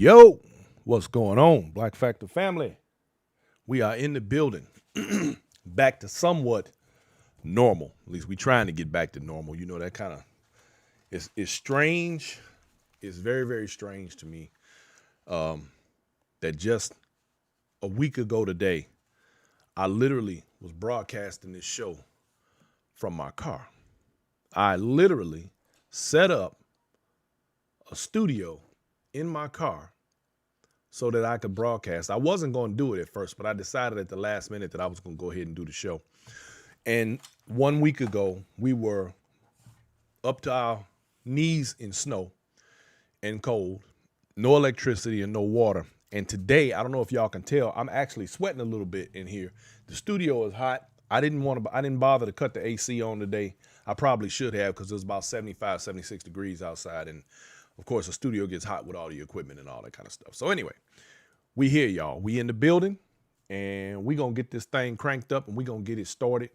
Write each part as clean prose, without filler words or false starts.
Yo, what's going on, Black Factor family? We are in the building, back to somewhat normal. At least we trying to get back to normal. You know, that kind of is strange. It's very, very strange to me that just a week ago today, I literally was broadcasting this show from my car. I literally set up a studio in my car so that I could broadcast. I wasn't going to do it at first, but I decided at the last minute that I was going to go ahead and do the show. And 1 week ago, we were up to our knees in snow and cold, no electricity and no water. And today, I don't know if y'all can tell, I'm actually sweating a little bit in here. The studio is hot. I didn't bother to cut the AC on today. I probably should have because it was about 75, 76 degrees outside. And of course, the studio gets hot with all the equipment and all that kind of stuff. So anyway, we here, y'all. We in the building, and we going to get this thing cranked up, and we going to get it started.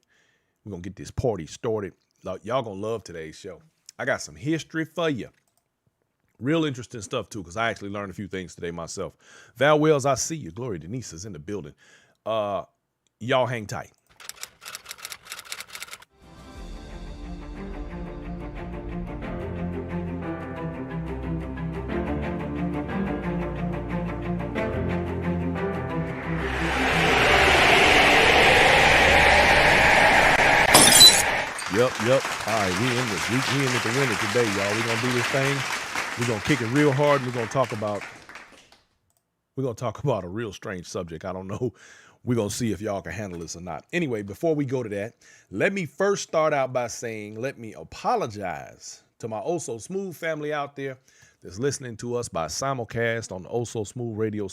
We're going to get this party started. Y'all going to love today's show. I got some history for you. Real interesting stuff, too, because I actually learned a few things today myself. Val Wells, I see you. Gloria Denise is in the building. Y'all hang tight. Yep. All right, we in this. We in it to win it today, y'all. We're gonna do this thing. We're gonna kick it real hard. We're gonna talk about a real strange subject. I don't know. We're gonna see if y'all can handle this or not. Anyway, before we go to that, let me first start out by saying, let me apologize to my Oh So Smooth family out there that's listening to us by simulcast on the Oh So Smooth radio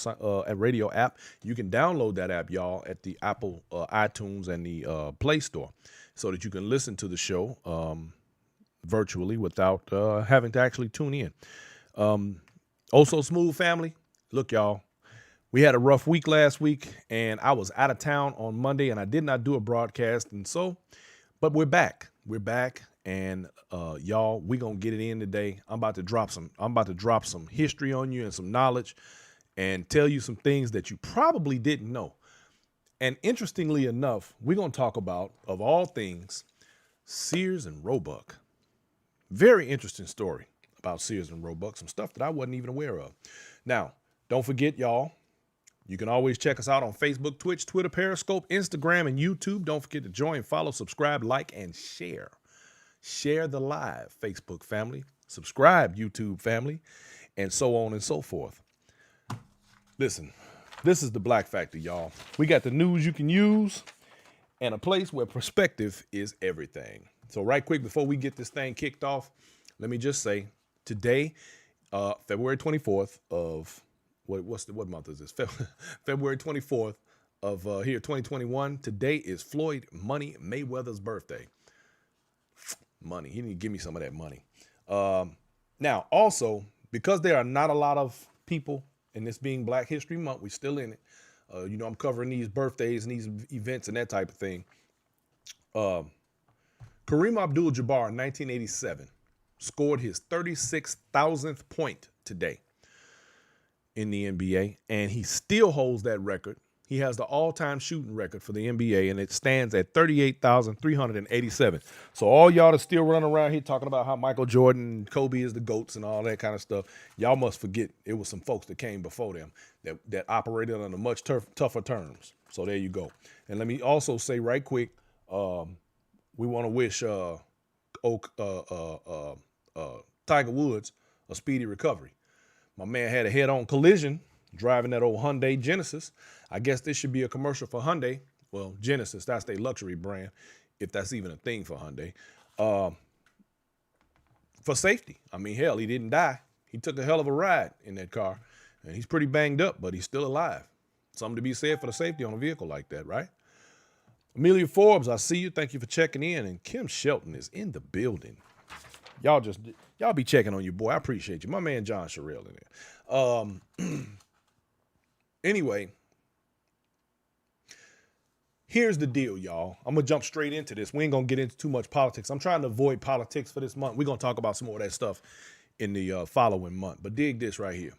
app. You can download that app, y'all, at the Apple iTunes and the Play Store, so that you can listen to the show virtually without having to actually tune in. Also Smooth family, look, y'all, we had a rough week last week, and I was out of town on Monday, and I did not do a broadcast, but we're back. We're back, and y'all, we gonna get it in today. I'm about to drop some history on you and some knowledge, and tell you some things that you probably didn't know. And interestingly enough, we're going to talk about, of all things, Sears and Roebuck. Very interesting story about Sears and Roebuck, some stuff that I wasn't even aware of. Now, don't forget, y'all, you can always check us out on Facebook, Twitch, Twitter, Periscope, Instagram, and YouTube. Don't forget to join, follow, subscribe, like, and share. Share the live, Facebook family. Subscribe, YouTube family, and so on and so forth. Listen. This is the Black Factor, y'all. We got the news you can use and a place where perspective is everything. So right quick, before we get this thing kicked off, let me just say today, February 24th of, what month is this? February 24th of 2021. Today is Floyd Money Mayweather's birthday. Money. He need to give me some of that money. Now, also, because there are not a lot of people, and this being Black History Month, we're still in it. I'm covering these birthdays and these events and that type of thing. Kareem Abdul-Jabbar in 1987 scored his 36,000th point today in the NBA, and he still holds that record. He has the all-time shooting record for the NBA, and it stands at 38,387. So all y'all that's still running around here talking about how Michael Jordan and Kobe is the GOATs and all that kind of stuff, y'all must forget it was some folks that came before them that operated under much tougher terms. So there you go. And let me also say right quick, we want to wish Tiger Woods a speedy recovery. My man had a head-on collision driving that old Hyundai Genesis. I guess this should be a commercial for Hyundai. Well, Genesis, that's their luxury brand, if that's even a thing for Hyundai. For safety. I mean, hell, he didn't die. He took a hell of a ride in that car, and he's pretty banged up, but he's still alive. Something to be said for the safety on a vehicle like that, right? Amelia Forbes, I see you. Thank you for checking in. And Kim Shelton is in the building. Y'all be checking on your boy. I appreciate you. My man John Sherrill in there. Anyway, here's the deal, y'all. I'm going to jump straight into this. We ain't going to get into too much politics. I'm trying to avoid politics for this month. We're going to talk about some more of that stuff in the following month. But dig this right here.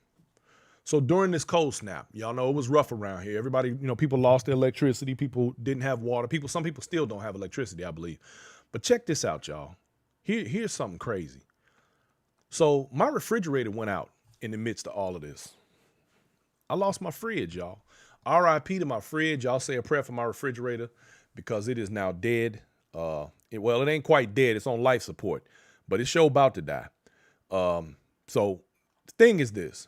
So during this cold snap, y'all know it was rough around here. Everybody, people lost their electricity. People didn't have water. Some people still don't have electricity, I believe. But check this out, y'all. Here's something crazy. So my refrigerator went out in the midst of all of this. I lost my fridge, y'all. RIP to my fridge. Y'all say a prayer for my refrigerator because it is now dead. It ain't quite dead. It's on life support, but it's sure about to die. So the thing is this.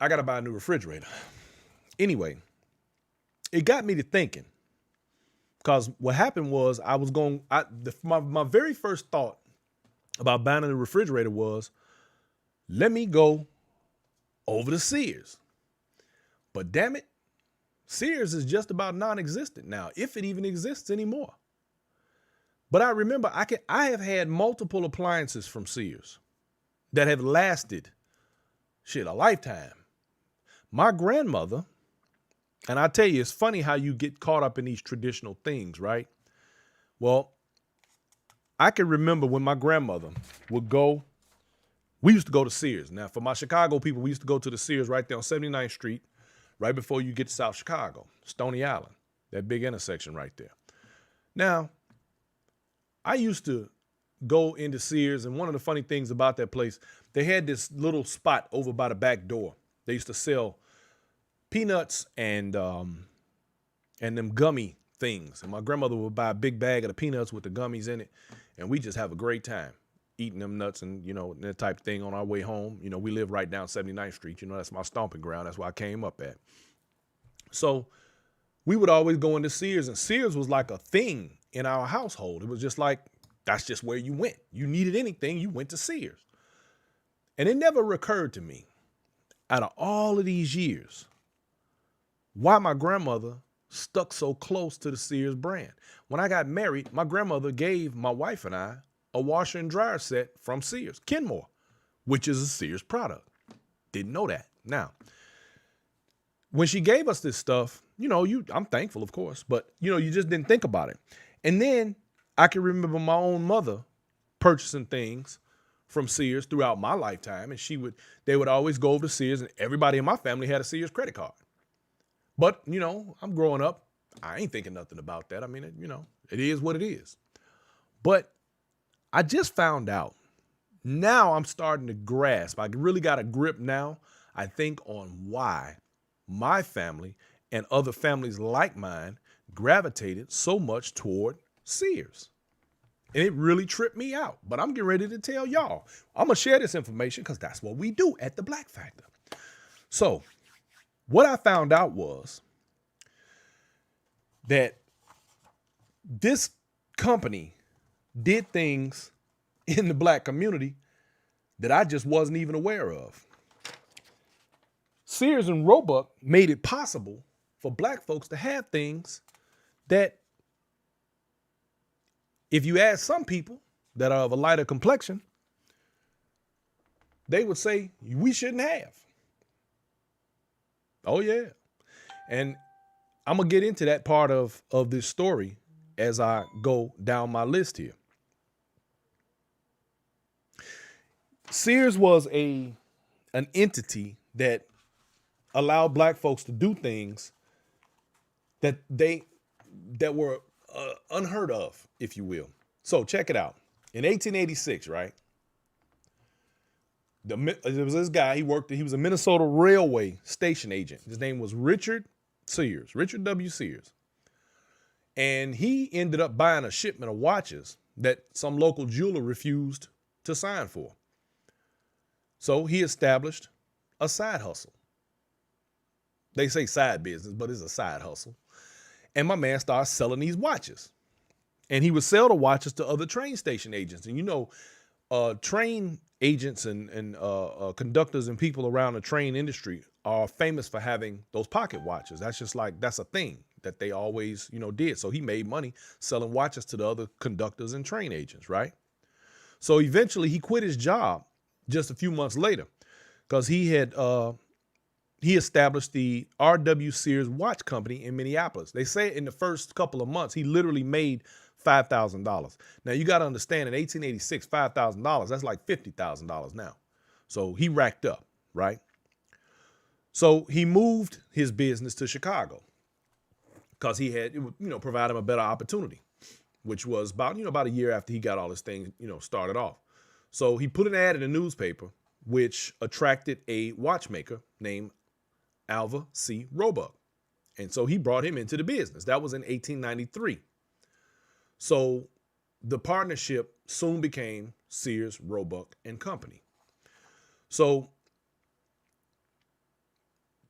I got to buy a new refrigerator. Anyway, it got me to thinking, because what happened was my very first thought about buying a new refrigerator was, let me go over to Sears. But damn it, Sears is just about non-existent now, if it even exists anymore. But I remember I have had multiple appliances from Sears that have lasted, a lifetime. My grandmother, and I tell you, it's funny how you get caught up in these traditional things, right? Well, I can remember when my grandmother would go, we used to go to Sears. Now, for my Chicago people, we used to go to the Sears right there on 79th Street, right before you get to South Chicago, Stony Island, that big intersection right there. Now, I used to go into Sears, and one of the funny things about that place, they had this little spot over by the back door. They used to sell peanuts and them gummy things. And my grandmother would buy a big bag of the peanuts with the gummies in it, and we just have a great time eating them nuts and, that type of thing on our way home. We live right down 79th Street. That's my stomping ground. That's where I came up at. So we would always go into Sears, and Sears was like a thing in our household. It was just like, that's just where you went. You needed anything, you went to Sears. And it never occurred to me, out of all of these years, why my grandmother stuck so close to the Sears brand. When I got married, my grandmother gave my wife and I a washer and dryer set from Sears, Kenmore, which is a Sears product. Didn't know that. Now, when she gave us this stuff, I'm thankful, of course, but you just didn't think about it. And then I can remember my own mother purchasing things from Sears throughout my lifetime, and they would always go over to Sears, and everybody in my family had a Sears credit card. But, I'm growing up. I ain't thinking nothing about that. I mean, it is what it is. But I just found out. Now I'm starting to grasp. I really got a grip now, I think, on why my family and other families like mine gravitated so much toward Sears. And it really tripped me out. But I'm getting ready to tell y'all. I'm going to share this information because that's what we do at the Black Factor. So what I found out was that this company did things in the black community that I just wasn't even aware of. Sears and Roebuck made it possible for black folks to have things that, if you ask some people that are of a lighter complexion, they would say we shouldn't have. Oh, yeah. And I'm going to get into that part of this story as I go down my list here. Sears was an entity that allowed black folks to do things that were unheard of, if you will. So check it out. In 1886, right? There was this guy, he was a Minnesota railway station agent. His name was Richard W. Sears. And he ended up buying a shipment of watches that some local jeweler refused to sign for. So he established a side hustle. They say side business, but it's a side hustle. And my man started selling these watches. And he would sell the watches to other train station agents. And train agents and conductors and people around the train industry are famous for having those pocket watches. That's a thing that they always, did. So he made money selling watches to the other conductors and train agents, right? So eventually he quit his job just a few months later because he established the R.W. Sears Watch Company in Minneapolis. They say in the first couple of months, he literally made $5,000. Now, you got to understand, in 1886, $5,000, that's like $50,000 now. So he racked up. right? So he moved his business to Chicago because he had, provide him a better opportunity, which was about a year after he got all his things, started off. So he put an ad in a newspaper, which attracted a watchmaker named Alva C. Roebuck. And so he brought him into the business. That was in 1893. So the partnership soon became Sears, Roebuck and Company. So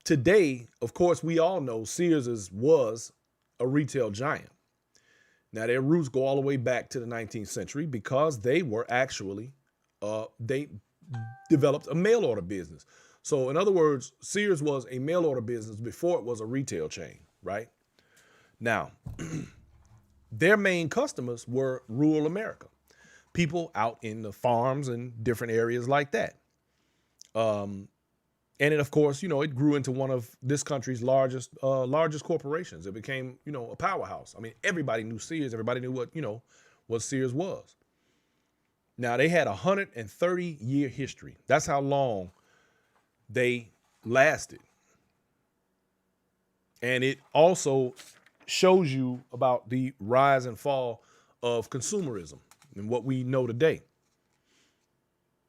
today, of course, we all know Sears was a retail giant. Now, their roots go all the way back to the 19th century because they were actually, they developed a mail order business. So in other words, Sears was a mail order business before it was a retail chain, right? Now, their main customers were rural America, people out in the farms and different areas like that. And then, of course, it grew into one of this country's largest corporations. It became, a powerhouse. I mean, everybody knew Sears. Everybody knew what Sears was. Now, they had a 130-year history. That's how long they lasted. And it also shows you about the rise and fall of consumerism and what we know today.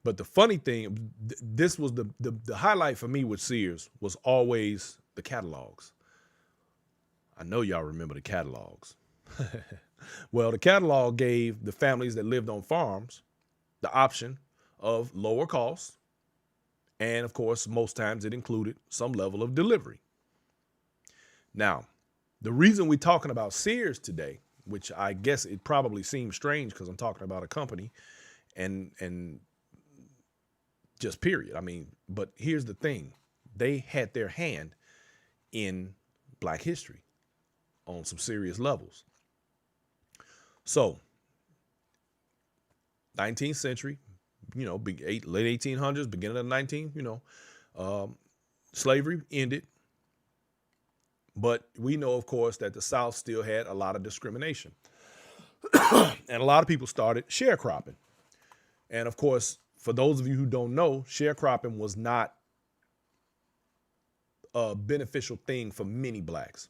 But the funny thing, this was the highlight for me with Sears was always the catalogs. I know y'all remember the catalogs. Well, the catalog gave the families that lived on farms the option of lower costs. And of course, most times it included some level of delivery. Now, the reason we're talking about Sears today, which I guess it probably seems strange because I'm talking about a company and just period. I mean, but here's the thing. They had their hand in Black history on some serious levels. So 19th century, late 1800s, beginning of the 19th, slavery ended. But we know, of course, that the South still had a lot of discrimination. And a lot of people started sharecropping. And of course, for those of you who don't know, sharecropping was not a beneficial thing for many blacks.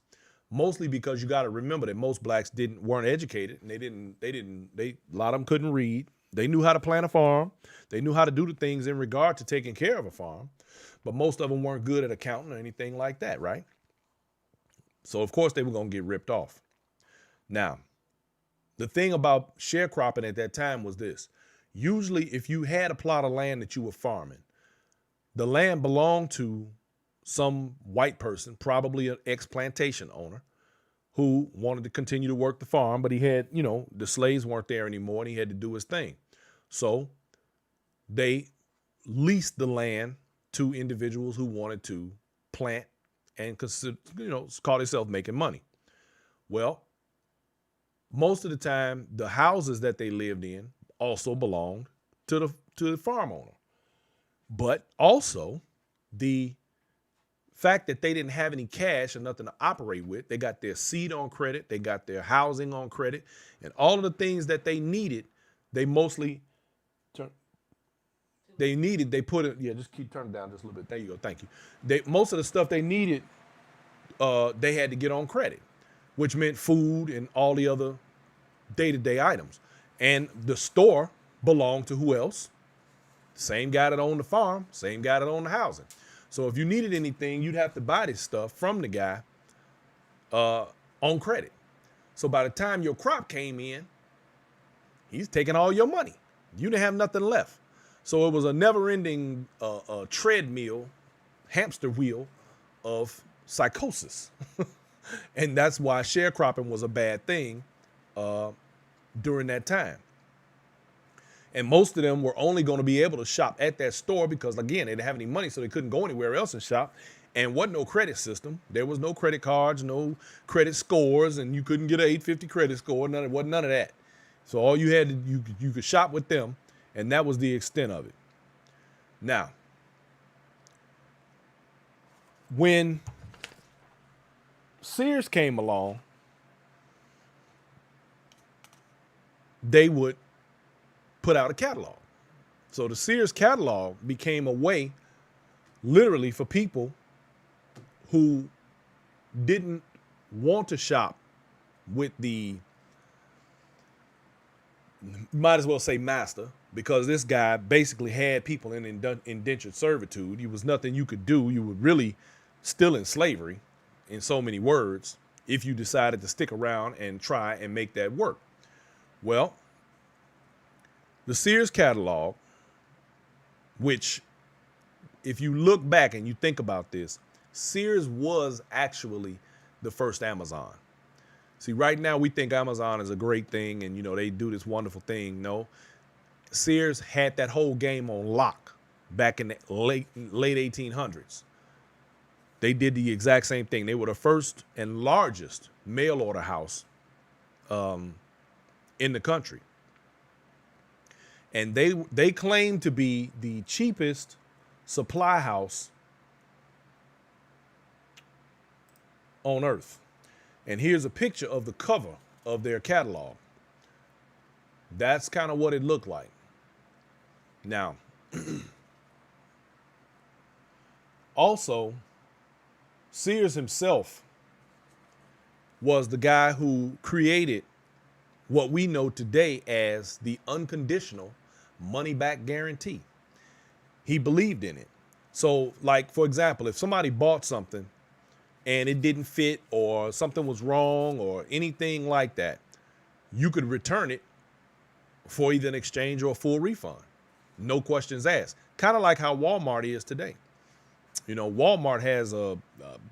Mostly because you got to remember that most blacks weren't educated, and a lot of them couldn't read. They knew how to plant a farm. They knew how to do the things in regard to taking care of a farm, but most of them weren't good at accounting or anything like that, right? So of course they were going to get ripped off. Now, the thing about sharecropping at that time was this. Usually if you had a plot of land that you were farming, the land belonged to some white person, probably an ex-plantation owner, who wanted to continue to work the farm, but he had, the slaves weren't there anymore and he had to do his thing. So they leased the land to individuals who wanted to plant and consider, call themselves making money. Well, most of the time, the houses that they lived in also belonged to the farm owner. But also the fact that they didn't have any cash or nothing to operate with, they got their seed on credit, they got their housing on credit, and all of the things that they needed, they mostly they put it, just keep turning down just a little bit. There you go, thank you. Most of the stuff they needed, they had to get on credit, which meant food and all the other day-to-day items. And the store belonged to who else? Same guy that owned the farm, same guy that owned the housing. So if you needed anything, you'd have to buy this stuff from the guy on credit. So by the time your crop came in, he's taking all your money. You didn't have nothing left. So it was a never-ending treadmill, hamster wheel of psychosis. And that's why sharecropping was a bad thing during that time. And most of them were only going to be able to shop at that store because, again, they didn't have any money, so they couldn't go anywhere else and shop. And wasn't no credit system. There was no credit cards, no credit scores, and you couldn't get an 850 credit score. Wasn't none of that. So all you had to, you could shop with them, and that was the extent of it. Now, when Sears came along, they would put out a catalog. So the Sears catalog became a way literally for people who didn't want to shop with the, might as well say master, because this guy basically had people in indentured servitude. It was nothing you could do. You were really still in slavery, in so many words, if you decided to stick around and try and make that work. Well, the Sears catalog, which, if you look back and you think about this, Sears was actually the first Amazon. See, right now we think Amazon is a great thing and, they do this wonderful thing. No, Sears had that whole game on lock back in the late 1800s. They did the exact same thing. They were the first and largest mail order house in the country. And they claim to be the cheapest supply house on earth. And here's a picture of the cover of their catalog. That's kind of what it looked like. Now, also, Sears himself was the guy who created what we know today as the unconditional money-back guarantee. He believed in it. So, like, for example, if somebody bought something and it didn't fit or something was wrong or anything like that, you could return it for either an exchange or a full refund. No questions asked. Kind of like how Walmart is today. Walmart has a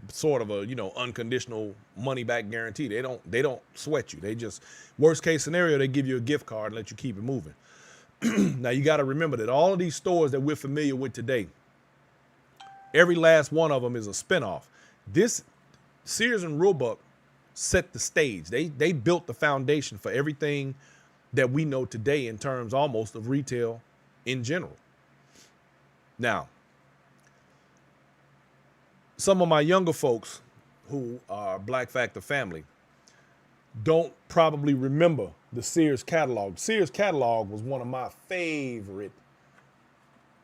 sort of a, unconditional money back guarantee. They don't sweat you. They just, worst case scenario, they give you a gift card and let you keep it moving. Now you got to remember that all of these stores that we're familiar with today, every last one of them is a spinoff. This Sears and Roebuck set the stage. They built the foundation for everything that we know today in terms almost of retail in general. Now, some of my younger folks who are Black Factor family don't probably remember the Sears catalog. Sears catalog was one of my favorite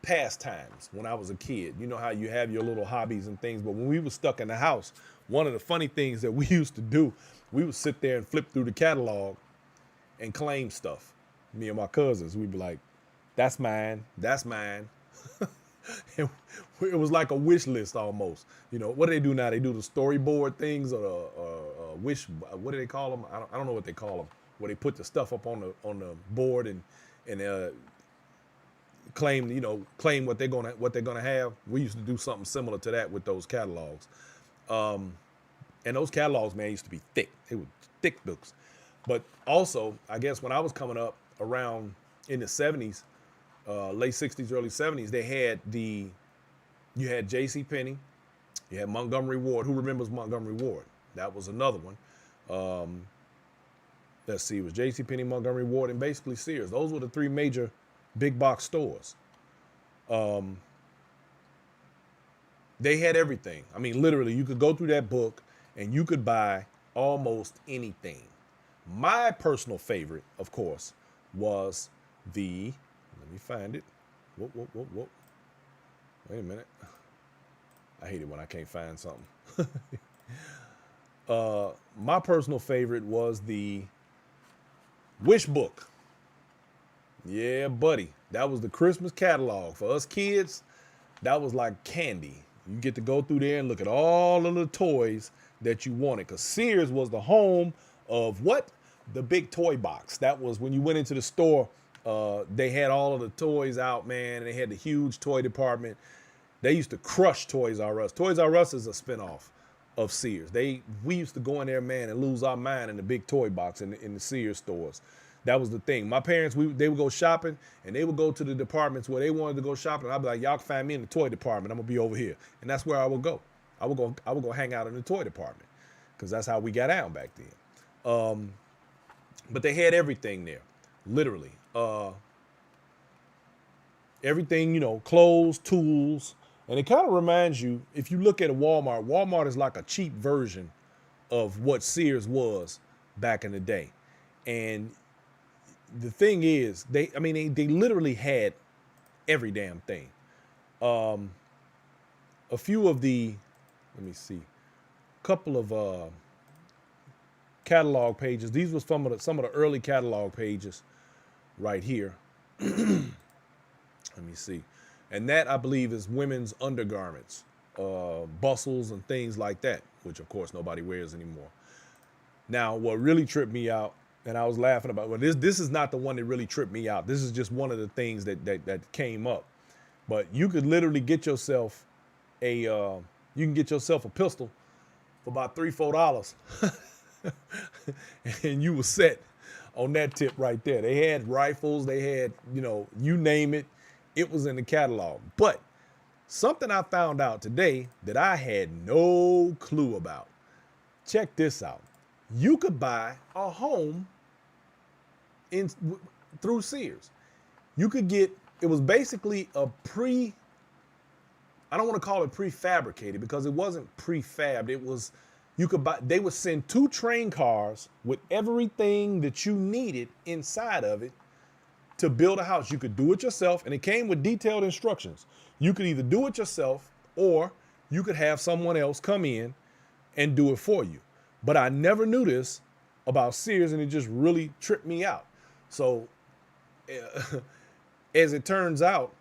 pastimes when I was a kid. You know how you have your little hobbies and things, but when we were stuck in the house, one of the funny things that we used to do, we would sit there and flip through the catalog and claim stuff. Me and my cousins, we'd be like, that's mine, that's mine. It was like a wish list almost. What do they do now? They do the storyboard things or the wish. What do they call them? I don't know what they call them. Where they put the stuff up on the board and claim what they're gonna have. We used to do something similar to that with those catalogs. And those catalogs, man, used to be thick. They were thick books. But also, I guess when I was coming up around in the 70s, late 60s, early 70s, you had J.C. Penney, you had Montgomery Ward. Who remembers Montgomery Ward? That was another one. Let's see, it was J.C. Penney, Montgomery Ward, and basically Sears. Those were the three major big box stores. They had everything. I mean, literally, you could go through that book and you could buy almost anything. My personal favorite, of course, was let me find it. Whoa. Wait a minute. I hate it when I can't find something. My personal favorite was the Wish Book. Yeah, buddy. That was the Christmas catalog. For us kids, that was like candy. You get to go through there and look at all of the toys that you wanted. Because Sears was the home of what? The big toy box. That was when you went into the store, they had all of the toys out, man. And they had the huge toy department. They used to crush Toys R Us. Toys R Us is a spinoff of Sears. We used to go in there, man, and lose our mind in the big toy box in the Sears stores. That was the thing. My parents, they would go shopping, and they would go to the departments where they wanted to go shopping. I'd be like, y'all can find me in the toy department. I'm gonna be over here, and that's where I would go. I would go hang out in the toy department because that's how we got out back then. But they had everything there, literally. Everything, clothes, tools, and it kind of reminds you, if you look at a Walmart is like a cheap version of what Sears was back in the day. And the thing is, they literally had every damn thing. a few of the, let me see, couple of catalog pages. These was some of the early catalog pages right here. Let me see. And that, I believe, is women's undergarments, bustles and things like that, which, of course, nobody wears anymore. Now, what really tripped me out, and I was laughing about, well, this is not the one that really tripped me out. This is just one of the things that came up. But you could literally get yourself you can get yourself a pistol for about $3-4, and you were set on that tip right there. They had rifles, they had, you name it, it was in the catalog. But something I found out today that I had no clue about. Check this out. You could buy a home through Sears. You could get, it was basically a I don't want to call it prefabricated because it wasn't prefabbed. It was, you could buy, they would send 2 train cars with everything that you needed inside of it to build a house. You could do it yourself, and it came with detailed instructions. You could either do it yourself or you could have someone else come in and do it for you. But I never knew this about Sears, and it just really tripped me out. So as it turns out,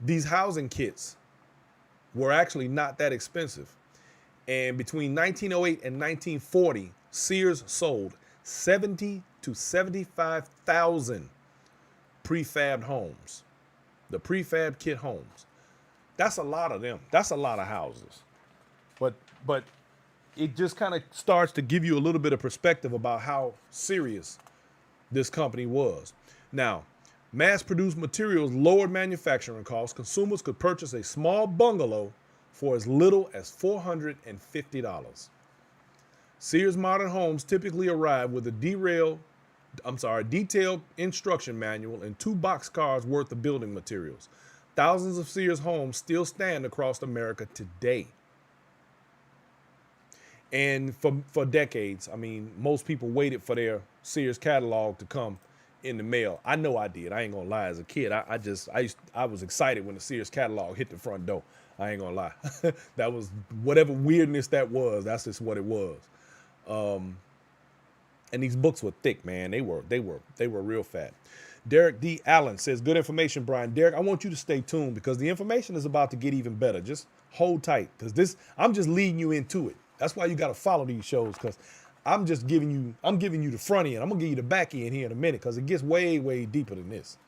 these housing kits were actually not that expensive. And between 1908 and 1940, Sears sold 70 to 75,000 prefabbed homes. The prefab kit homes. That's a lot of them. That's a lot of houses. But it just kind of starts to give you a little bit of perspective about how serious this company was. Now, mass-produced materials lowered manufacturing costs. Consumers could purchase a small bungalow for as little as $450. Sears modern homes typically arrive with a detailed instruction manual and 2 boxcars worth of building materials. Thousands of Sears homes still stand across America today. And for decades, I mean, most people waited for their Sears catalog to come in the mail. I know I did. I ain't gonna lie. As a kid, I was excited when the Sears catalog hit the front door. I ain't gonna lie. That was whatever weirdness that was. That's just what it was. And these books were thick, man. They were real fat. Derek D. Allen says, good information, Brian. Derek, I want you to stay tuned because the information is about to get even better. Just hold tight because I'm just leading you into it. That's why you got to follow these shows because I'm giving you the front end. I'm going to give you the back end here in a minute because it gets way, way deeper than this.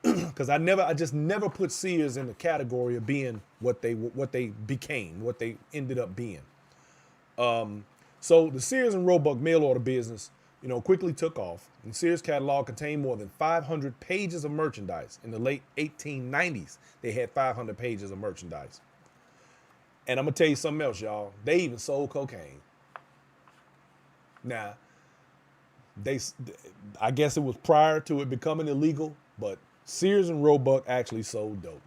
Because I just never put Sears in the category of being what they became, what they ended up being. So the Sears and Roebuck mail order business, quickly took off. And Sears catalog contained more than 500 pages of merchandise. In the late 1890s, they had 500 pages of merchandise. And I'm going to tell you something else, y'all. They even sold cocaine. Now, I guess it was prior to it becoming illegal, but Sears and Roebuck actually sold dope.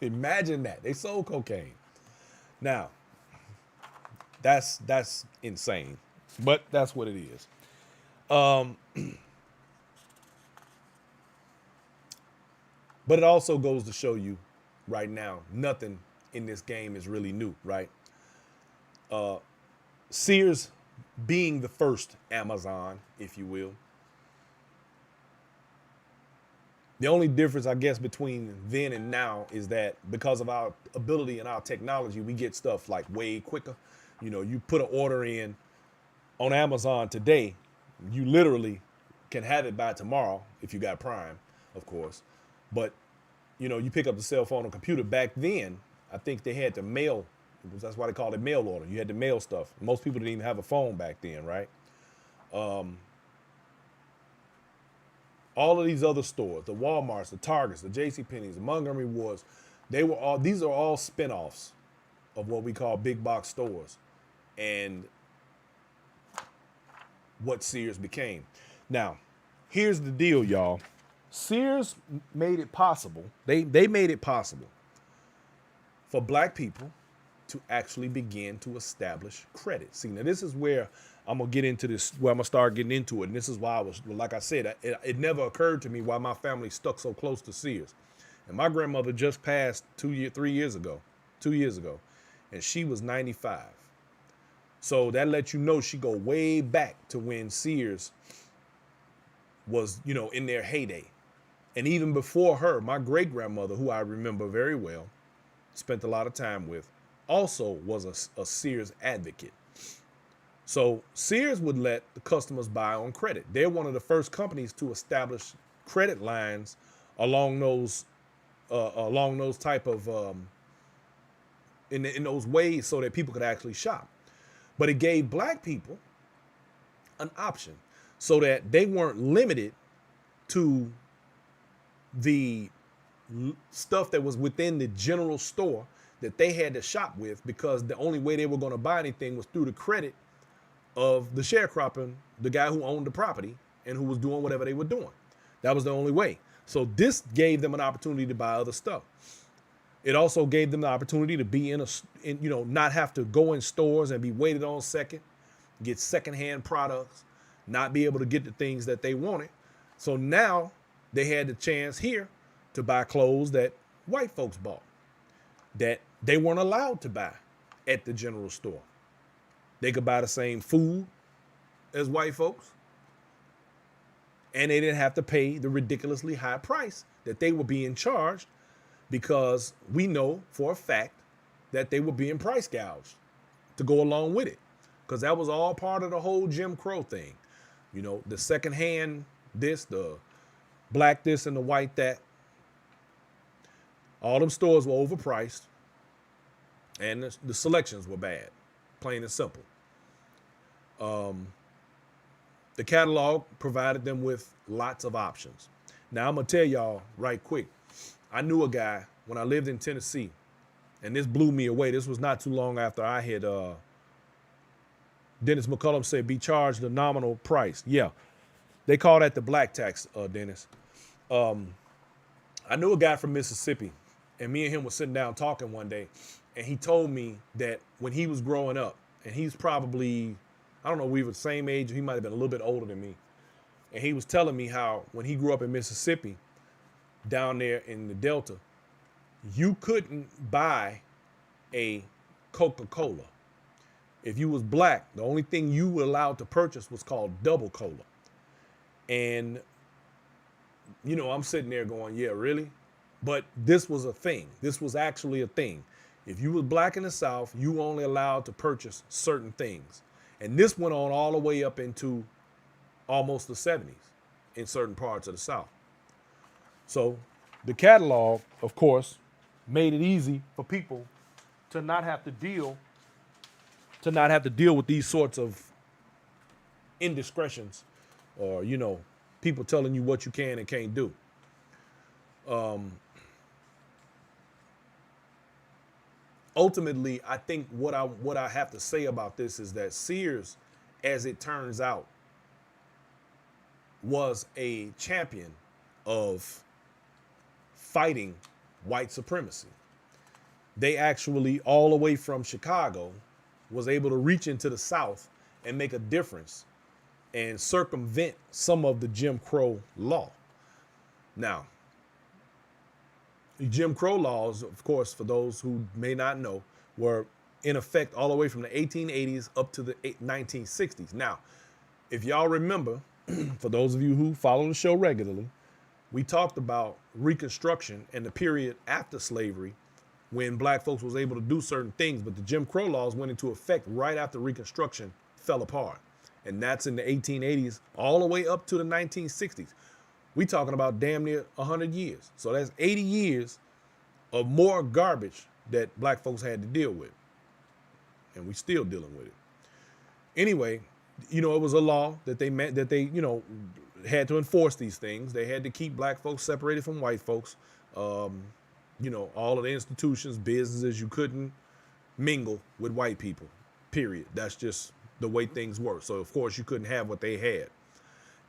Imagine that. They sold cocaine. Now, that's insane, but that's what it is. But it also goes to show you right now, nothing in this game is really new, right? Sears being the first Amazon, if you will. The only difference, I guess, between then and now is that because of our ability and our technology, we get stuff like way quicker. You put an order in on Amazon today, you literally can have it by tomorrow if you got Prime, of course. But, you pick up the cell phone or computer. Back then, I think they had to mail. That's why they called it mail order. You had to mail stuff. Most people didn't even have a phone back then, right? All of these other stores, the Walmarts, the Targets, the JCPenney's, the Montgomery Wards, these are all spinoffs of what we call big box stores and what Sears became. Now, here's the deal, y'all. Sears made it possible. They made it possible for black people to actually begin to establish credit. See, now this is where I'm going to get into this, where I'm going to start getting into it. And this is why like I said, it never occurred to me why my family stuck so close to Sears. And my grandmother just passed 3 years ago, 2 years ago, and she was 95. So that lets you know she go way back to when Sears was, in their heyday. And even before her, my great grandmother, who I remember very well, spent a lot of time with, also was a Sears advocate. So Sears would let the customers buy on credit. They're one of the first companies to establish credit lines along those type of in those ways so that people could actually shop. But it gave black people an option so that they weren't limited to the stuff that was within the general store that they had to shop with, because the only way they were going to buy anything was through the credit of the sharecropper, the guy who owned the property and who was doing whatever they were doing. That was the only way. So this gave them an opportunity to buy other stuff. It also gave them the opportunity to be not have to go in stores and be waited on second, get secondhand products, not be able to get the things that they wanted. So now they had the chance here to buy clothes that white folks bought, that they weren't allowed to buy at the general store. They could buy the same food as white folks, and they didn't have to pay the ridiculously high price that they were being charged, because we know for a fact that they were being price gouged to go along with it, because that was all part of the whole Jim Crow thing. The secondhand this, the black this, and the white that. All them stores were overpriced, and the selections were bad, plain and simple. The catalog provided them with lots of options. Now, I'm going to tell y'all right quick. I knew a guy when I lived in Tennessee, and this blew me away. This was not too long after I had, Dennis McCullum said, be charged the nominal price. Yeah, they call that the black tax, Dennis. I knew a guy from Mississippi, and me and him were sitting down talking one day, and he told me that when he was growing up, and he's probably, I don't know, we were the same age, he might have been a little bit older than me, and he was telling me how when he grew up in Mississippi, down there in the Delta, you couldn't buy a Coca-Cola. If you was black, the only thing you were allowed to purchase was called double cola. And, I'm sitting there going, yeah, really? But this was a thing. This was actually a thing. If you was black in the South, you were only allowed to purchase certain things. And this went on all the way up into almost the 70s in certain parts of the South. So the catalog, of course, made it easy for people to not have to deal with these sorts of indiscretions, or, people telling you what you can and can't do. Ultimately, I think what I have to say about this is that Sears, as it turns out, was a champion of fighting white supremacy. They actually, all the way from Chicago, was able to reach into the South and make a difference and circumvent some of the Jim Crow law. Now, the Jim Crow laws, of course, for those who may not know, were in effect all the way from the 1880s up to the 1960s. Now, if y'all remember, for those of you who follow the show regularly, we talked about Reconstruction and the period after slavery when black folks was able to do certain things, but the Jim Crow laws went into effect right after Reconstruction fell apart. And that's in the 1880s all the way up to the 1960s. We talking about damn near 100 years. So that's 80 years of more garbage that black folks had to deal with. And we still dealing with it. Anyway, it was a law that they meant that they, had to enforce these things. They had to keep black folks separated from white folks. All of the institutions, businesses, you couldn't mingle with white people, period. That's just the way things work. So, of course, you couldn't have what they had.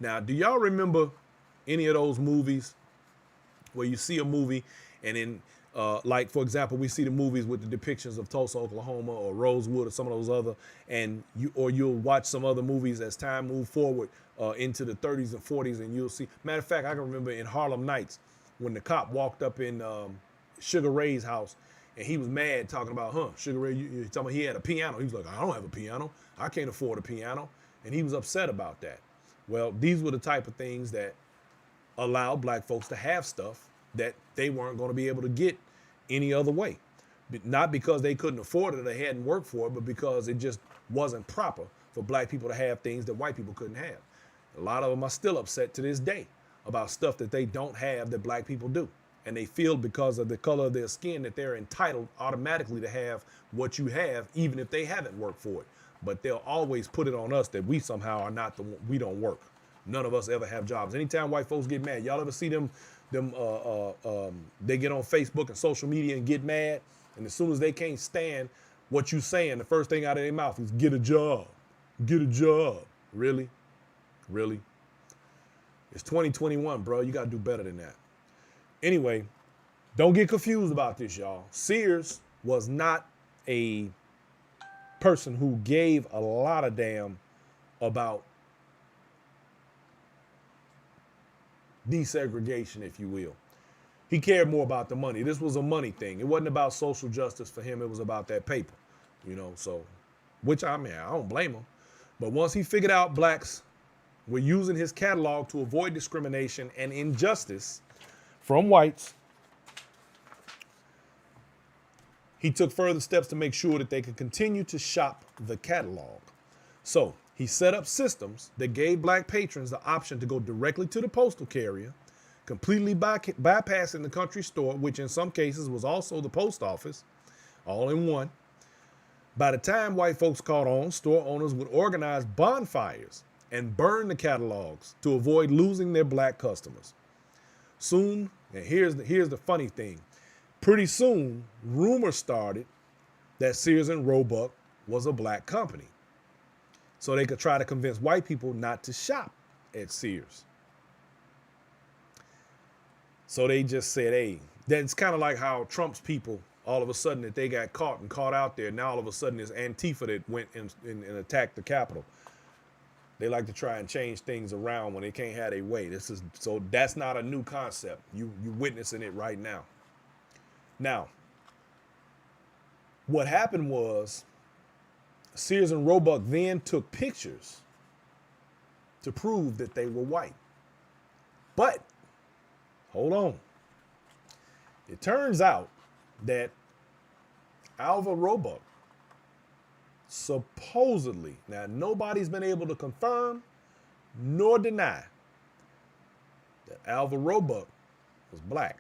Now, do y'all remember any of those movies where you see a movie and then, like, for example, we see the movies with the depictions of Tulsa, Oklahoma, or Rosewood, or some of those other, and you'll watch some other movies as time moves forward into the 30s and 40s, and you'll see. Matter of fact, I can remember in Harlem Nights, when the cop walked up in Sugar Ray's house and he was mad talking about, Sugar Ray, you talking about he had a piano. He was like, I don't have a piano. I can't afford a piano. And he was upset about that. Well, these were the type of things that allowed black folks to have stuff that they weren't going to be able to get any other way. Not because they couldn't afford it or they hadn't worked for it, but because it just wasn't proper for black people to have things that white people couldn't have. A lot of them are still upset to this day about stuff that they don't have that black people do. And they feel because of the color of their skin that they're entitled automatically to have what you have, even if they haven't worked for it. But they'll always put it on us that we somehow are not we don't work. None of us ever have jobs. Anytime white folks get mad, y'all ever see them they get on Facebook and social media and get mad, and as soon as they can't stand what you saying, the first thing out of their mouth is get a job. Get a job. Really? Really? It's 2021, bro. You got to do better than that. Anyway, don't get confused about this, y'all. Sears was not a person who gave a lot of damn about desegregation, if you will. He cared more about the money. This was a money thing. It wasn't about social justice for him. It was about that paper, so, which I don't blame him. But once he figured out blacks were using his catalog to avoid discrimination and injustice from whites, he took further steps to make sure that they could continue to shop the catalog. So he set up systems that gave black patrons the option to go directly to the postal carrier, completely bypassing the country store, which in some cases was also the post office, all in one. By the time white folks caught on, store owners would organize bonfires and burn the catalogs to avoid losing their black customers. Soon, and here's the funny thing, pretty soon, rumors started that Sears and Roebuck was a black company, so they could try to convince white people not to shop at Sears. So they just said, hey, that's kind of like how Trump's people, all of a sudden that they got caught out there. Now all of a sudden it's Antifa that went and attacked the Capitol. They like to try and change things around when they can't have their way. So that's not a new concept. You witnessing it right now. Now, what happened was Sears and Roebuck then took pictures to prove that they were white. But, hold on. It turns out that Alva Roebuck supposedly, now nobody's been able to confirm nor deny that Alva Roebuck was black.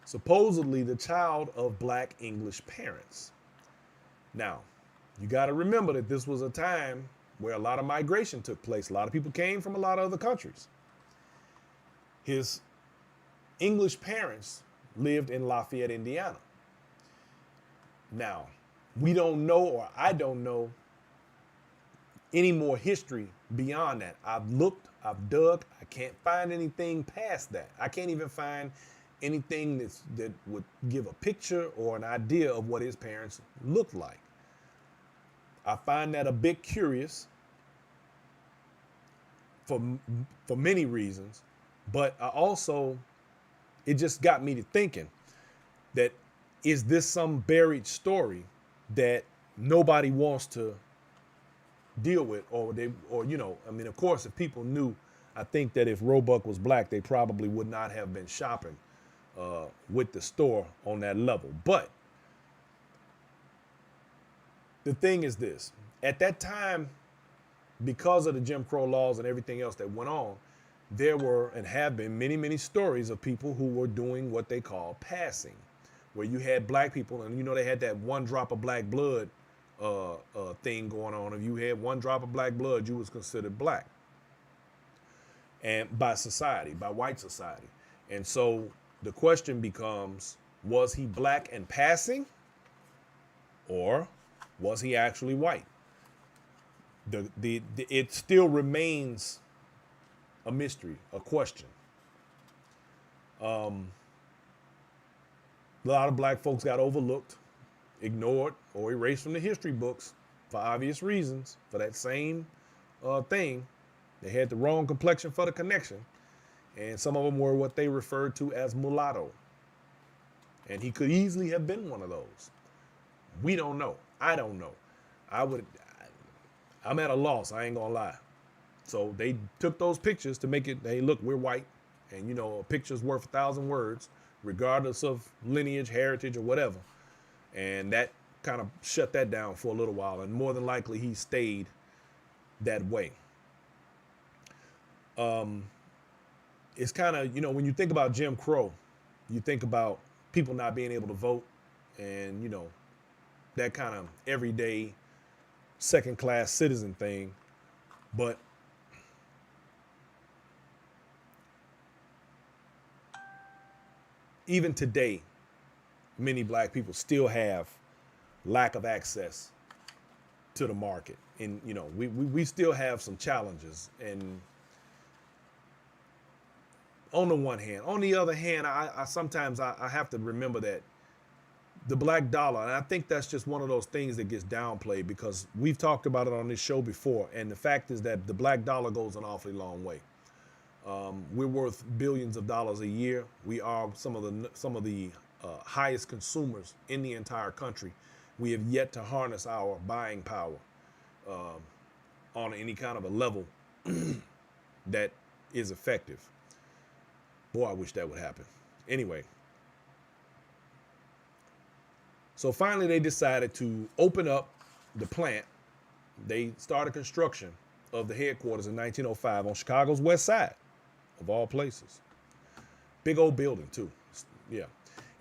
Supposedly the child of black English parents. Now, you got to remember that this was a time where a lot of migration took place. A lot of people came from a lot of other countries. His English parents lived in Lafayette, Indiana. Now, we don't know, or I don't know, any more history beyond that. I've looked, I've dug, I can't find anything past that. I can't even find anything that would give a picture or an idea of what his parents looked like. I find that a bit curious for many reasons, but it just got me to thinking that is this some buried story that nobody wants to deal with, of course, if people knew, I think that if Roebuck was black, they probably would not have been shopping with the store on that level. But the thing is this, at that time, because of the Jim Crow laws and everything else that went on, there were and have been many, many stories of people who were doing what they call passing, where you had black people, and they had that one drop of black blood thing going on. If you had one drop of black blood, you was considered black, and by society, by white society. And so the question becomes, was he black and passing, or was he actually white? It still remains a mystery, a question. A lot of black folks got overlooked, ignored, or erased from the history books for obvious reasons, for that same thing. They had the wrong complexion for the connection. And some of them were what they referred to as mulatto. And he could easily have been one of those. We don't know. I don't know. I'm at a loss. I ain't gonna lie. So they took those pictures to make it, hey, look, we're white. And, a picture's worth 1,000 words, regardless of lineage, heritage, or whatever. And that kind of shut that down for a little while. And more than likely, he stayed that way. It's kind of, when you think about Jim Crow, you think about people not being able to vote and, that kind of everyday second-class citizen thing. But even today, many black people still have lack of access to the market. And, we still have some challenges. And on the one hand, on the other hand, I sometimes have to remember that the black dollar, and I think that's just one of those things that gets downplayed because we've talked about it on this show before. And the fact is that the black dollar goes an awfully long way. We're worth billions of dollars a year. We are some of the highest consumers in the entire country. We have yet to harness our buying power on any kind of a level that is effective. Boy, I wish that would happen. Anyway, so finally they decided to open up the plant. They started construction of the headquarters in 1905 on Chicago's west side, of all places. Big old building, too. Yeah.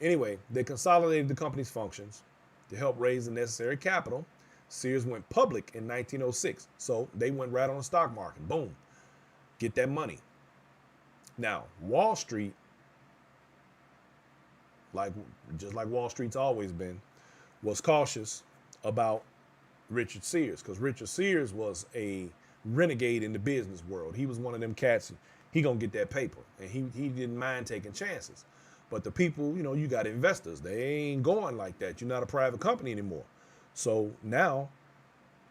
Anyway, they consolidated the company's functions to help raise the necessary capital. Sears went public in 1906, so they went right on the stock market. Boom. Get that money. Now, Wall Street, just like Wall Street's always been, was cautious about Richard Sears because Richard Sears was a renegade in the business world. He was one of them cats. He gonna get that paper, and he didn't mind taking chances. But the people, you got investors. They ain't going like that. You're not a private company anymore. So now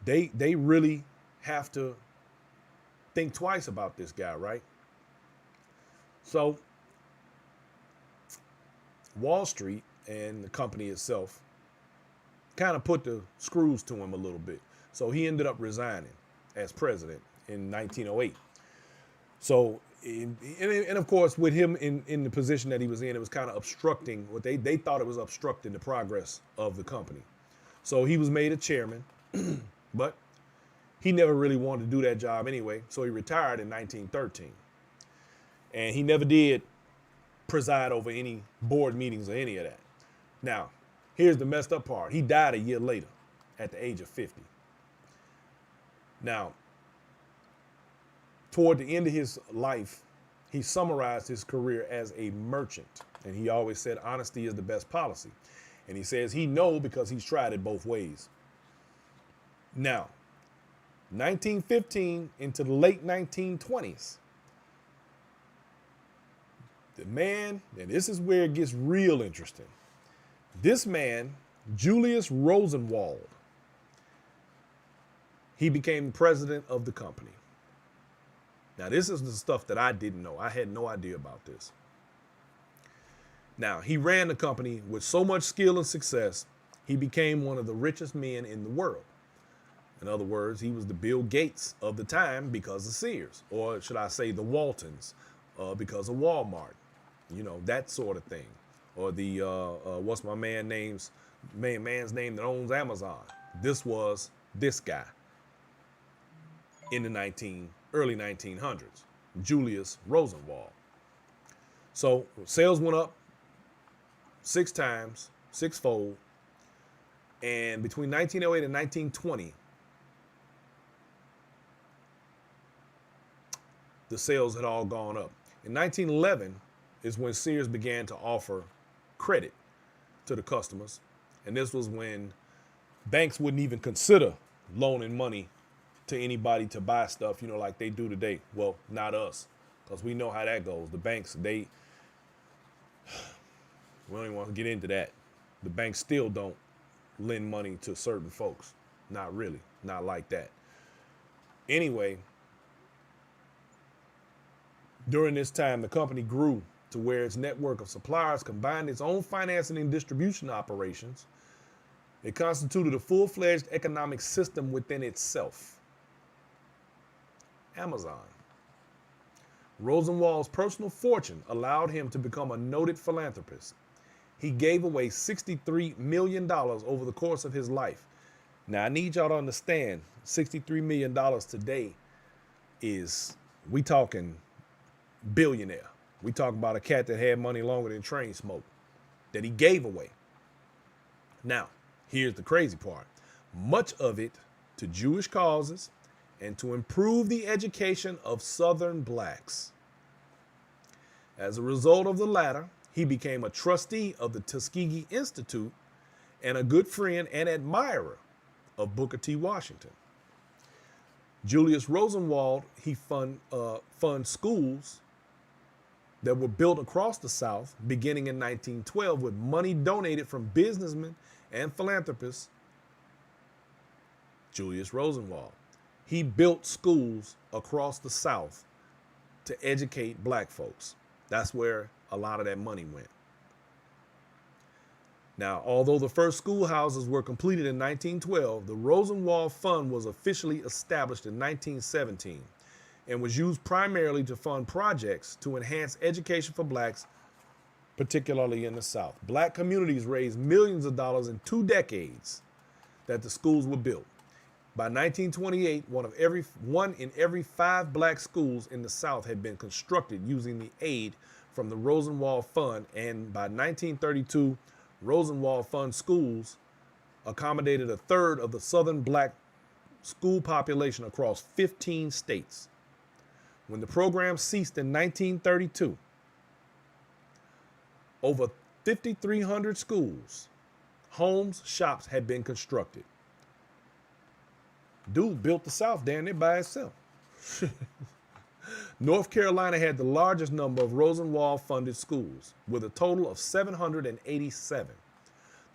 they really have to think twice about this guy, right? So Wall Street and the company itself kind of put the screws to him a little bit. So he ended up resigning as president in 1908. So, and of course, with him in the position that he was in, it was kind of obstructing what they thought it was obstructing the progress of the company. So he was made a chairman, but he never really wanted to do that job anyway. So he retired in 1913. And he never did preside over any board meetings or any of that. Now, here's the messed up part. He died a year later at the age of 50. Now, toward the end of his life, he summarized his career as a merchant. And he always said honesty is the best policy. And he says he knows because he's tried it both ways. Now, 1915 into the late 1920s, the man, and this is where it gets real interesting. This man, Julius Rosenwald, he became president of the company. Now, this is the stuff that I didn't know. I had no idea about this. Now, he ran the company with so much skill and success, he became one of the richest men in the world. In other words, he was the Bill Gates of the time because of Sears, or should I say the Waltons because of Walmart, that sort of thing. Or the, what's my man's name that owns Amazon? This was this guy in the early 1900s, Julius Rosenwald. So sales went up 6 times, sixfold. And between 1908 and 1920, the sales had all gone up. In 1911 is when Sears began to offer credit to the customers. And this was when banks wouldn't even consider loaning money to anybody to buy stuff, like they do today. Well, not us, because we know how that goes. The banks, we don't even want to get into that. The banks still don't lend money to certain folks. Not really, not like that. Anyway, During this time, the company grew to where its network of suppliers combined its own financing and distribution operations. It constituted a full-fledged economic system within itself. Amazon. Rosenwald's personal fortune allowed him to become a noted philanthropist. He gave away $63 million over the course of his life. Now, I need y'all to understand, $63 million today is, we talking billionaire. We talking about a cat that had money longer than train smoke that he gave away. Now, here's the crazy part. Much of it to Jewish causes and to improve the education of Southern blacks. As a result of the latter, he became a trustee of the Tuskegee Institute and a good friend and admirer of Booker T. Washington. Julius Rosenwald, he funds schools that were built across the South beginning in 1912 with money donated from businessmen and philanthropists. Julius Rosenwald. He built schools across the South to educate black folks. That's where a lot of that money went. Now, although the first schoolhouses were completed in 1912, the Rosenwald Fund was officially established in 1917 and was used primarily to fund projects to enhance education for blacks, particularly in the South. Black communities raised millions of dollars in 2 decades that the schools were built. By 1928, one in every 5 black schools in the South had been constructed using the aid from the Rosenwald Fund, and by 1932, Rosenwald Fund schools accommodated a third of the Southern black school population across 15 states. When the program ceased in 1932, over 5,300 schools, homes, shops had been constructed. Dude built the South down there by itself. North Carolina had the largest number of Rosenwald-funded schools, with a total of 787.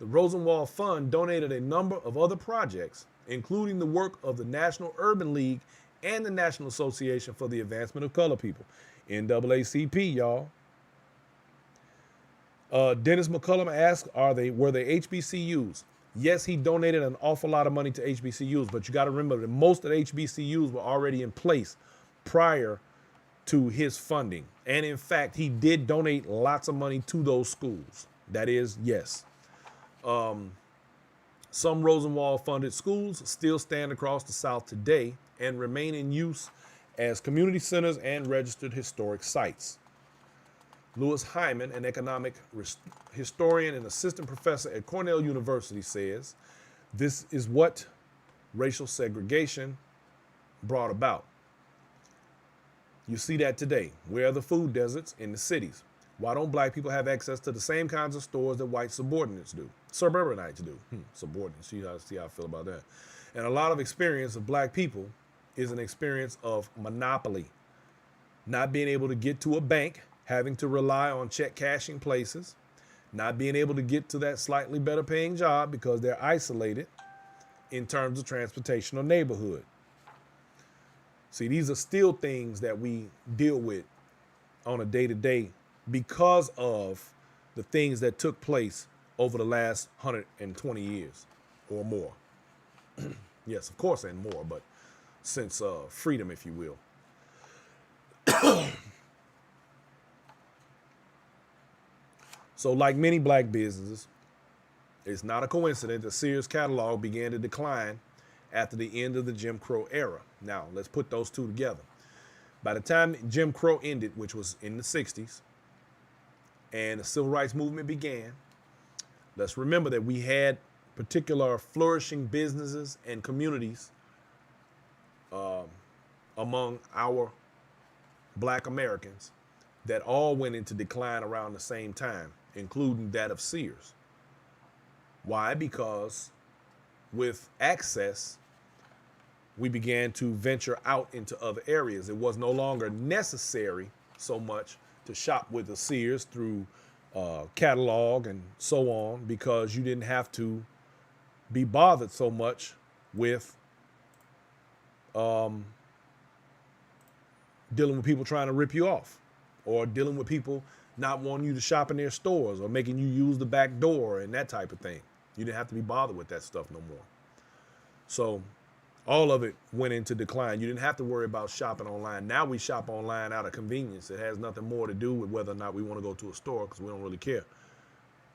The Rosenwald Fund donated a number of other projects, including the work of the National Urban League and the National Association for the Advancement of Colored People, NAACP, y'all. Dennis McCullum asked, were they HBCUs? Yes, he donated an awful lot of money to HBCUs, but you got to remember that most of the HBCUs were already in place prior to his funding. And in fact, he did donate lots of money to those schools. That is, yes. Some Rosenwald-funded schools still stand across the South today and remain in use as community centers and registered historic sites. Louis Hyman, an economic historian and assistant professor at Cornell University, says, this is what racial segregation brought about. You see that today. Where are the food deserts? In the cities. Why don't black people have access to the same kinds of stores that white subordinates do? Suburbanites do. Subordinates, see how I feel about that. And a lot of experience of black people is an experience of monopoly. Not being able to get to a bank, having to rely on check cashing places, not being able to get to that slightly better paying job because they're isolated in terms of transportation or neighborhood. See, these are still things that we deal with on a day-to-day because of the things that took place over the last 120 years or more. Yes, of course, and more, but since freedom, if you will. So like many black businesses, it's not a coincidence that Sears catalog began to decline after the end of the Jim Crow era. Now, let's put those two together. By the time Jim Crow ended, which was in the 60s, and the civil rights movement began, let's remember that we had particular flourishing businesses and communities among our black Americans that all went into decline around the same time, including that of Sears. Why? Because with access, we began to venture out into other areas. It was no longer necessary so much to shop with the Sears through catalog and so on, because you didn't have to be bothered so much with dealing with people trying to rip you off, or dealing with people not wanting you to shop in their stores, or making you use the back door and that type of thing. You didn't have to be bothered with that stuff no more. So all of it went into decline. You didn't have to worry about shopping online. Now we shop online out of convenience. It has nothing more to do with whether or not we want to go to a store, because we don't really care.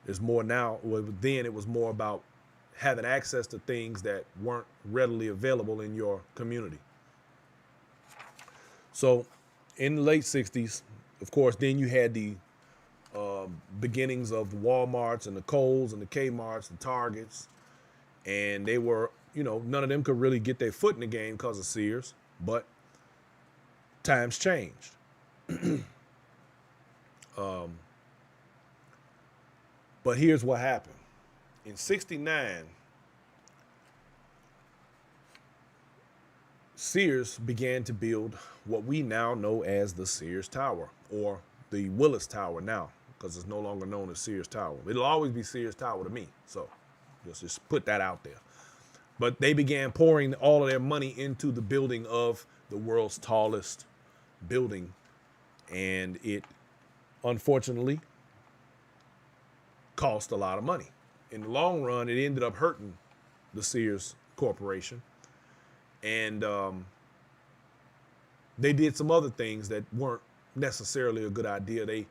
It's more now. Well, then it was more about having access to things that weren't readily available in your community. So in the late 60s, of course, then you had the beginnings of the Walmarts and the Kohl's and the Kmarts and Targets. And they were, none of them could really get their foot in the game because of Sears. But times changed. But here's what happened. In 69, Sears began to build what we now know as the Sears Tower, or the Willis Tower now, because it's no longer known as Sears Tower. It'll always be Sears Tower to me, so just put that out there. But they began pouring all of their money into the building of the world's tallest building, and it, unfortunately, cost a lot of money. In the long run, it ended up hurting the Sears Corporation. And they did some other things that weren't necessarily a good idea. They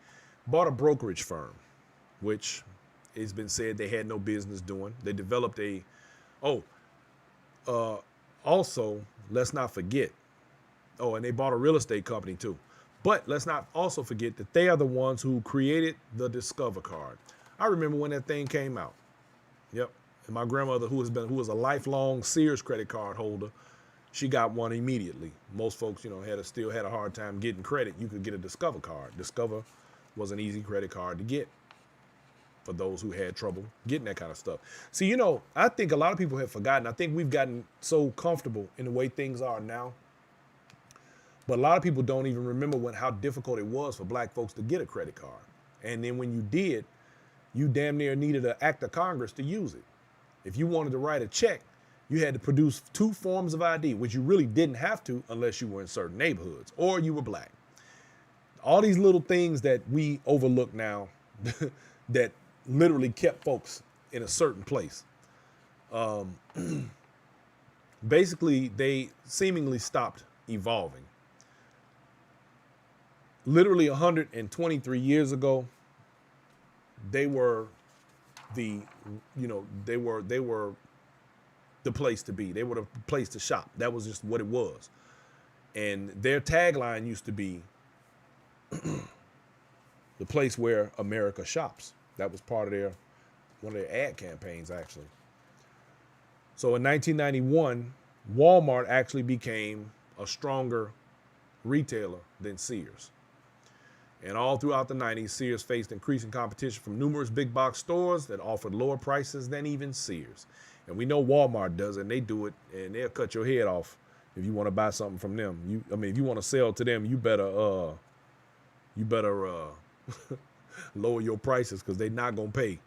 bought a brokerage firm, which it's been said they had no business doing. They developed also, let's not forget, and they bought a real estate company too. But let's not also forget that they are the ones who created the Discover card. I remember when that thing came out. Yep. And my grandmother, who was a lifelong Sears credit card holder, she got one immediately. Most folks, still had a hard time getting credit. You could get a Discover card. Discover was an easy credit card to get for those who had trouble getting that kind of stuff. See, I think a lot of people have forgotten. I think we've gotten so comfortable in the way things are now. But a lot of people don't even remember how difficult it was for black folks to get a credit card. And then when you did, you damn near needed an act of Congress to use it. If you wanted to write a check, you had to produce 2 forms of ID, which you really didn't have to unless you were in certain neighborhoods or you were black. All these little things that we overlook now that literally kept folks in a certain place. Basically, they seemingly stopped evolving. Literally 123 years ago, they were the place to be. They were the place to shop. That was just what it was. And their tagline used to be the place where America shops. That was part of one of their ad campaigns, actually. So in 1991, Walmart actually became a stronger retailer than Sears. And all throughout the 90s, Sears faced increasing competition from numerous big box stores that offered lower prices than even Sears. And we know Walmart does it, and they do it, and they'll cut your head off if you want to buy something from them. If you want to sell to them, you better lower your prices, because they're not gonna pay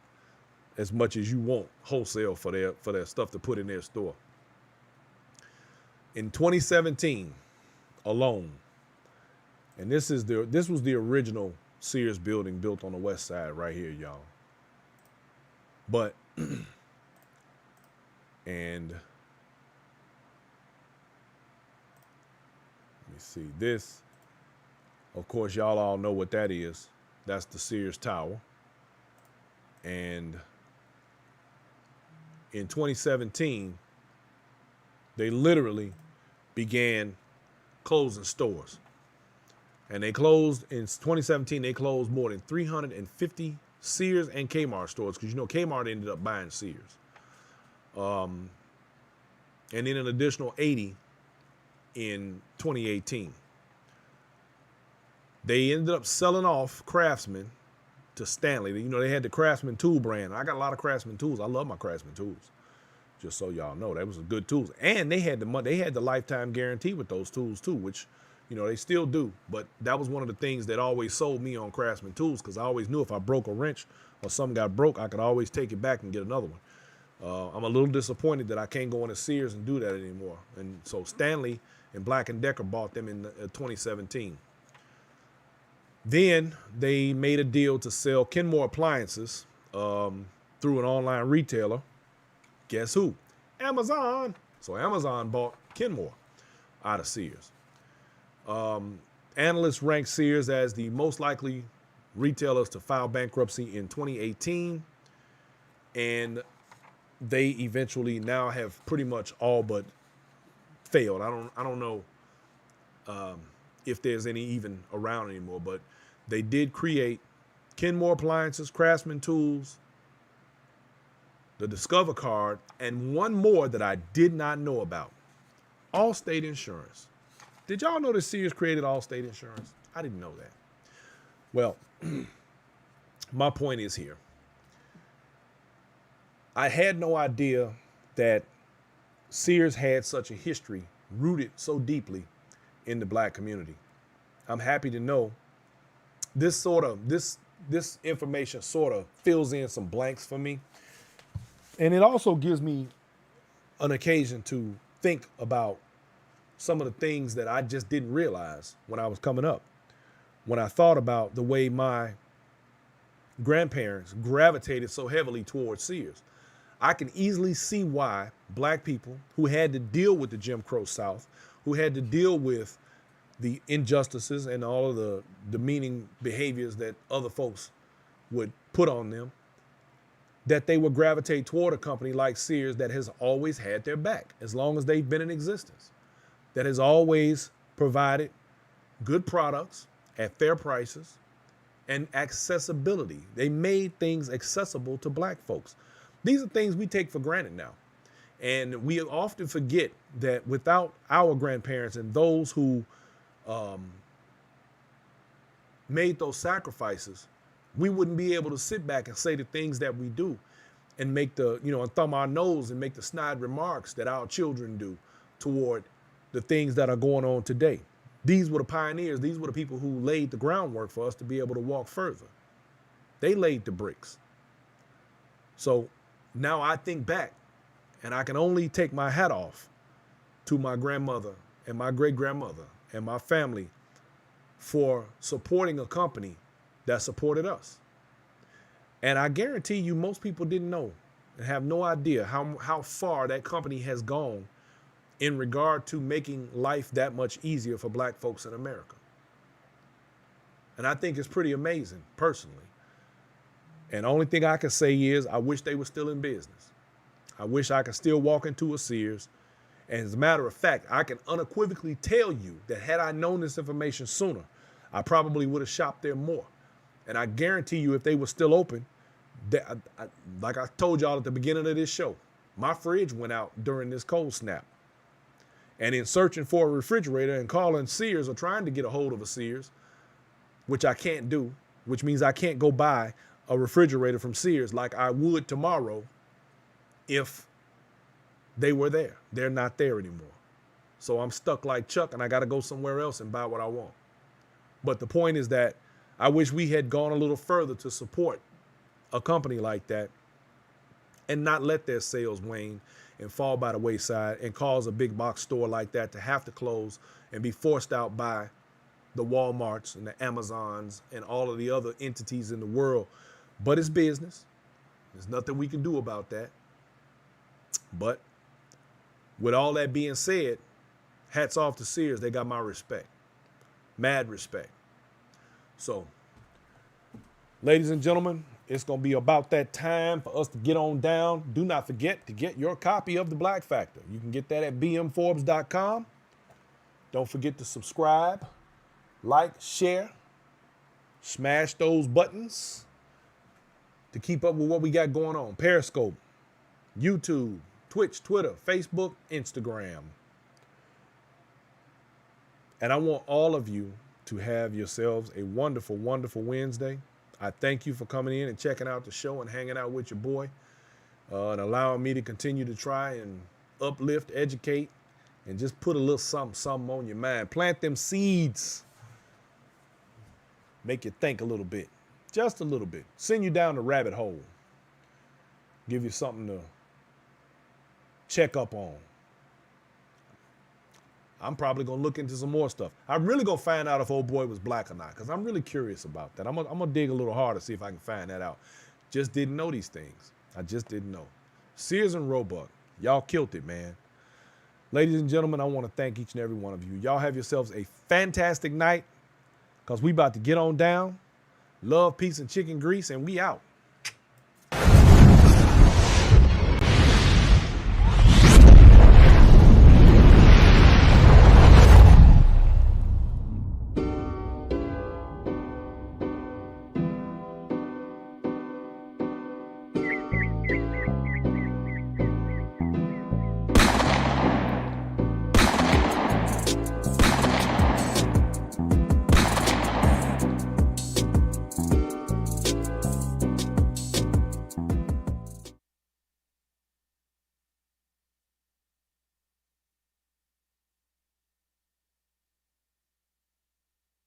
as much as you want wholesale for their stuff to put in their store. In 2017 alone, and this was the original Sears building built on the west side right here, y'all. But and let me see this. Of course, y'all all know what that is. That's the Sears Tower. And in 2017, they literally began closing stores. And they closed, in 2017, they closed more than 350 Sears and Kmart stores, because Kmart ended up buying Sears. And then an additional 80 in 2018. They ended up selling off Craftsman to Stanley. They had the Craftsman tool brand. I got a lot of Craftsman tools. I love my Craftsman tools. Just so y'all know, that was good tools. And they had the lifetime guarantee with those tools too, which, they still do. But that was one of the things that always sold me on Craftsman tools, because I always knew if I broke a wrench or something got broke, I could always take it back and get another one. I'm a little disappointed that I can't go into Sears and do that anymore. And so Stanley and Black & Decker bought them in 2017. Then they made a deal to sell Kenmore appliances through an online retailer. Guess who? Amazon. So Amazon bought Kenmore out of Sears. Analysts ranked Sears as the most likely retailers to file bankruptcy in 2018. And they eventually now have pretty much all but failed. I don't know if there's any even around anymore, but they did create Kenmore Appliances, Craftsman Tools, the Discover Card, and one more that I did not know about, Allstate Insurance. Did y'all know that Sears created Allstate Insurance? I didn't know that. Well, my point is here. I had no idea that Sears had such a history rooted so deeply in the Black community. I'm happy to know this information sort of fills in some blanks for me. And it also gives me an occasion to think about some of the things that I just didn't realize when I was coming up. When I thought about the way my grandparents gravitated so heavily towards Sears, I can easily see why Black people who had to deal with the Jim Crow South, who had to deal with the injustices and all of the demeaning behaviors that other folks would put on them, that they would gravitate toward a company like Sears that has always had their back as long as they've been in existence, that has always provided good products at fair prices and accessibility. They made things accessible to Black folks. These are things we take for granted now. And we often forget that without our grandparents and those who made those sacrifices, we wouldn't be able to sit back and say the things that we do and make and thumb our nose and make the snide remarks that our children do toward the things that are going on today. These were the pioneers. These were the people who laid the groundwork for us to be able to walk further. They laid the bricks. So now I think back, and I can only take my hat off to my grandmother and my great-grandmother and my family for supporting a company that supported us. And I guarantee you most people didn't know and have no idea how far that company has gone in regard to making life that much easier for Black folks in America. And I think it's pretty amazing, personally. And the only thing I can say is I wish they were still in business. I wish I could still walk into a Sears. And as a matter of fact, I can unequivocally tell you that had I known this information sooner, I probably would have shopped there more. And I guarantee you if they were still open, like I told y'all at the beginning of this show, my fridge went out during this cold snap. And in searching for a refrigerator and calling Sears or trying to get a hold of a Sears, which I can't do, which means I can't go buy a refrigerator from Sears like I would tomorrow if they were there. They're not there anymore. So I'm stuck like Chuck and I got to go somewhere else and buy what I want. But the point is that I wish we had gone a little further to support a company like that and not let their sales wane and fall by the wayside and cause a big box store like that to have to close and be forced out by the Walmarts and the Amazons and all of the other entities in the world. But it's business. There's nothing we can do about that. But with all that being said, hats off to Sears. They got my respect. Mad respect. So, ladies and gentlemen, it's going to be about that time for us to get on down. Do not forget to get your copy of The Black Factor. You can get that at bmforbes.com. Don't forget to subscribe, like, share, smash those buttons to keep up with what we got going on. Periscope, YouTube, Twitch, Twitter, Facebook, Instagram. And I want all of you to have yourselves a wonderful, wonderful Wednesday. I thank you for coming in and checking out the show and hanging out with your boy and allowing me to continue to try and uplift, educate, and just put a little something on your mind. Plant them seeds. Make you think a little bit. Just a little bit. Send you down the rabbit hole. Give you something to check up on. I'm probably going to look into some more stuff. I'm really going to find out if old boy was black or not, because I'm really curious about that. I'm going to dig a little harder, see if I can find that out. Just didn't know these things. I just didn't know. Sears and Roebuck, y'all killed it, man. Ladies and gentlemen, I want to thank each and every one of you. Y'all have yourselves a fantastic night, because we about to get on down. Love, peace, and chicken grease, and we out.